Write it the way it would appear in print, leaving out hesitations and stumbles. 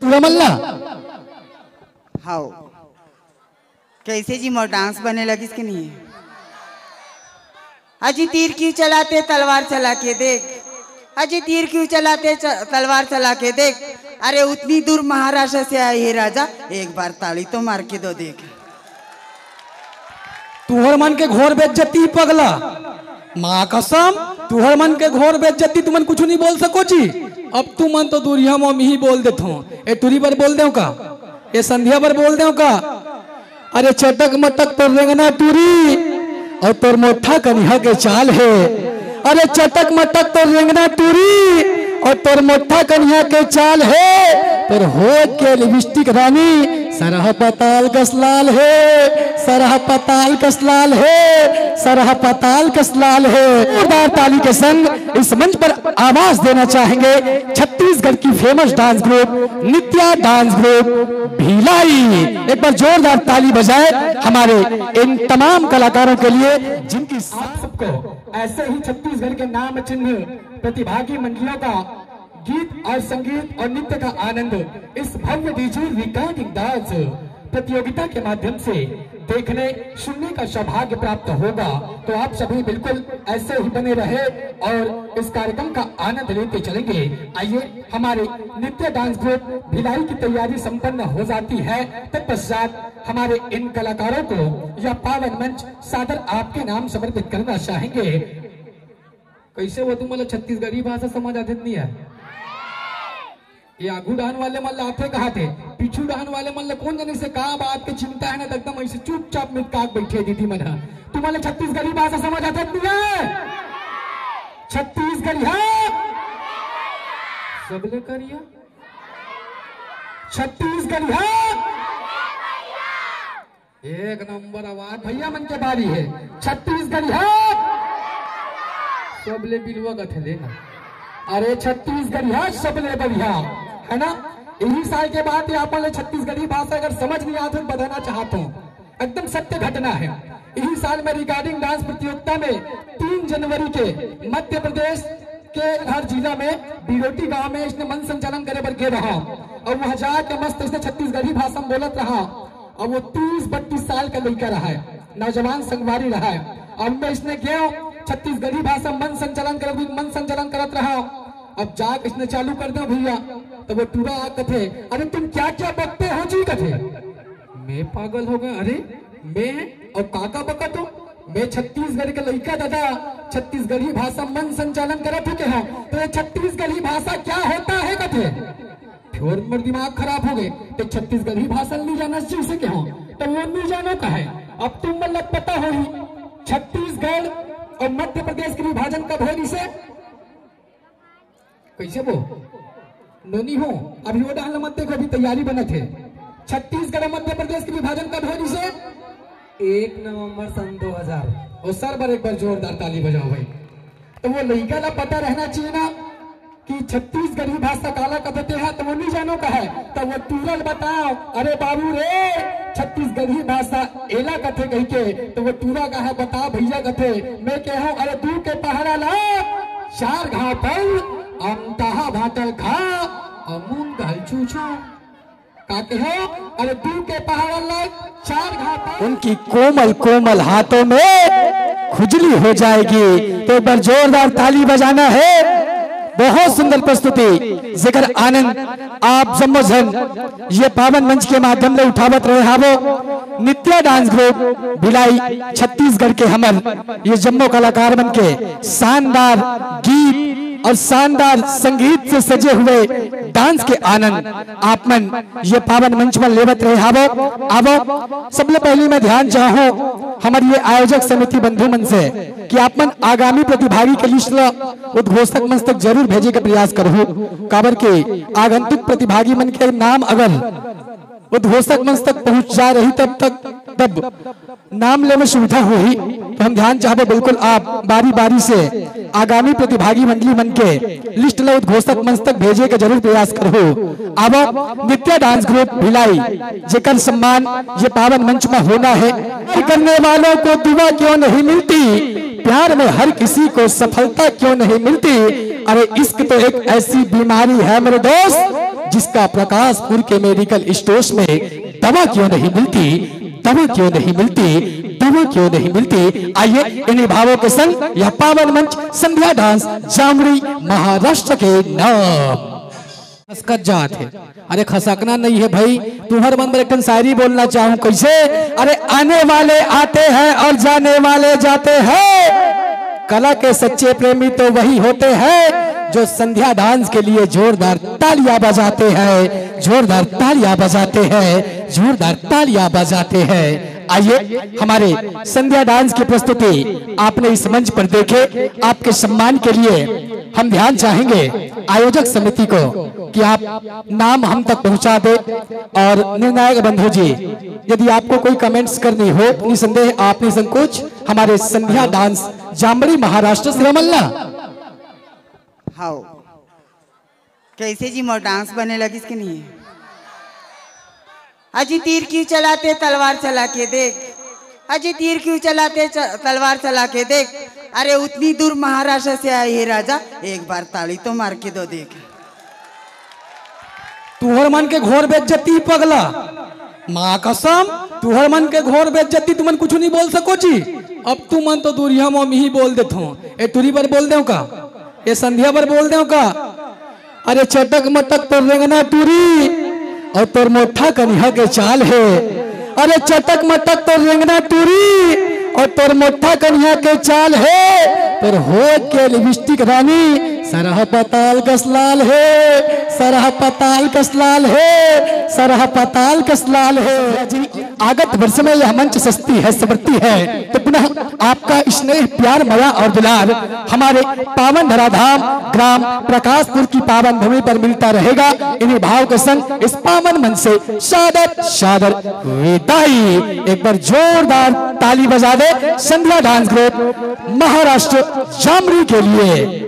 मल्ला हाँ कैसे जी मोर डांस बने लगिस कि नहीं? अजी तीर क्यों चलाते तलवार चला के देख, अजी तीर क्यों चलाते तलवार चला के देख। अरे उतनी दूर महाराष्ट्र से आए हे राजा, एक बार ताली तो मार के दो देख। तुहर मन के घोर बेइज्जती पगला, माँ कसम तुहर मन के घोर बेइज्जती, तुमन कुछ नहीं बोल सको जी। अब तू मन तो दूरिया में ही बोल देता हूँ। ए टूरी पर बोल दे का, ये संध्या पर बोल दे का। अरे चटक मटक तो रेंगना टूरी और तोर मोठा कन्हा के चाल है। अरे चटक मटक तो रेंगना टूरी और तोर मोठा कन्हा के चाल है। तोर होठ के लिपस्टिक रानी सरह पताल कसलाल है, सरह पताल कसलाल है, सरह पताल कसलाल है। जोरदार ताली के संग इस मंच पर आवाज देना चाहेंगे छत्तीसगढ़ की फेमस डांस ग्रुप नित्या डांस ग्रुप भिलाई। एक बार जोरदार ताली बजाए हमारे इन तमाम कलाकारों के लिए जिनकी आप सबको ऐसे ही छत्तीसगढ़ के नाम चिन्ह प्रतिभागी मंडलियों का गीत और संगीत और नृत्य का आनंद इस भव्य डीजे रिकॉर्डिंग डांस प्रतियोगिता के माध्यम से देखने सुनने का सौभाग्य प्राप्त होगा। तो आप सभी बिल्कुल ऐसे ही बने रहे और इस कार्यक्रम का आनंद लेते चलेंगे। आइए हमारे नित्य डांस ग्रुप भिलाई की तैयारी संपन्न हो जाती है, तत्पश्चात हमारे इन कलाकारों को यह पावन मंच सादर आपके नाम समर्पित करना चाहेंगे। कैसे वो तुम्हारा छत्तीसगढ़ी भाषा समझ आते नहीं है? ये आगू डाहन वाले मन आते कहा थे, पीछू डाहन वाले मन कौन जाने से कहा बात की चिंता है ना, एकदम ऐसे चुपचाप में काक बैठे दीदी मन। तुम्हारे छत्तीसगढ़ी भाषा समझ आते नहीं है? छत्तीसगढ़ी है सबले करिया, छत्तीसगढ़ी है एक नंबर आवाज भैया मन के बारी है। छत्तीसगढ़ी है सबले बिलवा गथे लेना। अरे छत्तीसगढ़ी है सबले बढ़िया है ना। यही साल के बाद अपन छत्तीसगढ़ी भाषा अगर समझ नहीं आता बताना चाहता हूँ, एकदम सत्य घटना है। यही साल में रिकॉर्डिंग डांस प्रतियोगिता में 3 जनवरी के मध्य प्रदेश के हर जिला में बिरोटी गांव में इसने मन संचालन करे पर गे रहा और वह जाके मस्त इसने छत्तीसगढ़ी भाषा में बोलत रहा। और वो 30-32 साल का लड़का रहा है, नौजवान संगवारी रहा है। और मैं इसने गया छत्तीसगढ़ी भाषा मन संचालन करत रहा। अब जाके इसने चालू कर दो भैया, तो वो टूरा कथे, अरे तुम क्या क्या बकते हो जी कथे। मैं पागल हो गया, अरे मैं और काका बका तो मैं छत्तीसगढ़ के लड़का दादा छत्तीसगढ़ी भाषा मन संचालन करत हो के हैं, तो ये छत्तीसगढ़ी भाषा क्या होता है कथे। फिर मेरा दिमाग खराब हो गए, तो छत्तीसगढ़ी भाषा नहीं जाना जिसे के हो तो वो नहीं जानो का है। अब तुम मतलब पता हो ही छत्तीसगढ़ और मध्य प्रदेश के विभाजन कब हो इसे कैसे वो नोनी हो। अभी वो डाल मत देखो, अभी तैयारी बना थे। छत्तीसगढ़ और मध्य प्रदेश के विभाजन कब हो इसे 1 नवंबर सन 2000। और सर बार एक बार जोरदार ताली बजाओ भाई। तो वो लड़का ला पता रहना चाहिए ना कि छत्तीसगढ़ी भाषा काला कहते हैं, तो वो नहीं जानो का है तो वो तुरंत बताओ, अरे बाबू रे छत्तीसगढ़ी भाषा एला कथे कही के, तो वो टूरा का है बताओ भैया कथे। मैं कह हूँ अरे दूर के पहाड़ा ला 4 घाव पर अमताहा भाटल खा अमून घल चूचो काके हो। अरे दूर के पहाड़ा ला 4 घाव पर उनकी कोमल कोमल हाथों में खुजली हो जाएगी। तो एक बार जोरदार ताली बजाना है। बहुत सुंदर प्रस्तुति जिक्र आनंद आप जम्मोजन ये पावन मंच के माध्यम से उठावत रहे हावो। नित्या डांस ग्रुप भिलाई छत्तीसगढ़ के हमन ये जम्मो कलाकार मन के शानदार गीत और शानदार संगीत से सजे हुए डांस के आनंद आप मन ये पावन मंच में लेवत रहे हावो। आवो सबसे पहले मैं ध्यान चाहूं हमारी ये आयोजक समिति बंधु मन से कि आप मन आगामी प्रतिभागी के लिस्ट उद्घोषक मंच तक जरूर भेजे का प्रयास करो। काबर के आगंतुक प्रतिभागी मन के नाम अगर उद्घोषक मंच तक पहुंच जा रही तब नाम लेने में सुविधा हुई। तो हम ध्यान चाहते बिल्कुल आप बारी बारी से आगामी प्रतिभागी मंडली मन के लिस्ट ला उद्घोषक मंच तक भेजे के जरूर प्रयास करो। अब नित्या डांस ग्रुप भिलाई जेकर सम्मान ये पावन मंच में होना है। करने वालों को दुआ क्यों नहीं मिलती, प्यार में हर किसी को सफलता क्यों नहीं मिलती। अरे इश्क तो एक ऐसी बीमारी है मेरे दोस्त जिसका प्रकाशपुर के मेडिकल स्टोर्स में दवा क्यों नहीं मिलती, दवा क्यों नहीं मिलती, दवा क्यों नहीं मिलती। आइए इन्हीं भावों के संग यह पावन मंच संध्या डांस जामरी महाराष्ट्र के नाम खसकत जात है। अरे खसकना नहीं है भाई, तुम्हारे मन में एक शायरी बोलना चाहूं कैसे। अरे आने वाले आते हैं और जाने वाले जाते हैं, कला के सच्चे प्रेमी तो वही होते हैं जो संध्या डांस के लिए जोरदार तालियां बजाते हैं, जोरदार तालियां बजाते हैं, जोरदार तालियां बजाते हैं। आइए हमारे संध्या डांस की प्रस्तुति आपने इस मंच पर देखे, आपके सम्मान के लिए हम ध्यान चाहेंगे आयोजक समिति को कि आप नाम हम तक पहुंचा दे। और निर्णायक बंधु जी, यदि आपको कोई कमेंट्स करनी हो निसंदेह आप निसंकोच हमारे संध्या डांस जामड़ी महाराष्ट्र से रमलना। हाँ कैसे जी मोर डांस बने लगी कि नहीं। अजी तीर क्यों चलाते तलवार चला के देख, अजी तीर क्यों चलाते तलवार चला के देख। अरे उतनी दूर महाराष्ट्र से आए हे राजा, एक बार ताली तो मार के दो देख। तुहर मन के घोर बेइज्जती पगला, माँ कसम तुहर मन के घोर बेइज्जती, तुमन कुछ नहीं बोल सको जी। अब तू मन तो दूरिया में ही बोल देते हो। ए तुरी पर बोल दे का, ये संध्या पर बोल दे का। अरे चटक मटक तो रेंगना टूरी और तोर मोठा कन्हा के चाल है। अरे चटक मटक तो रेंगना टूरी और तोर मोठा कन्हा के चाल है। तोर हो के लिपस्टिक रानी सरह पताल कसलाल है, सरह पताल कसलाल है, सरह पताल कसलाल है। जी आगत वर्ष में यह मंच सस्ती है समृद्धि है, तो पुनः आपका स्नेह प्यार मया और दुलार हमारे पावन धराधाम ग्राम प्रकाशपुर की पावन भूमि पर मिलता रहेगा। इन्हीं भाव के संग इस पावन मन से शादर शादर विदाई। एक बार जोरदार ताली बजा दे संध्या डांस ग्रुप महाराष्ट्र जामरी के लिए।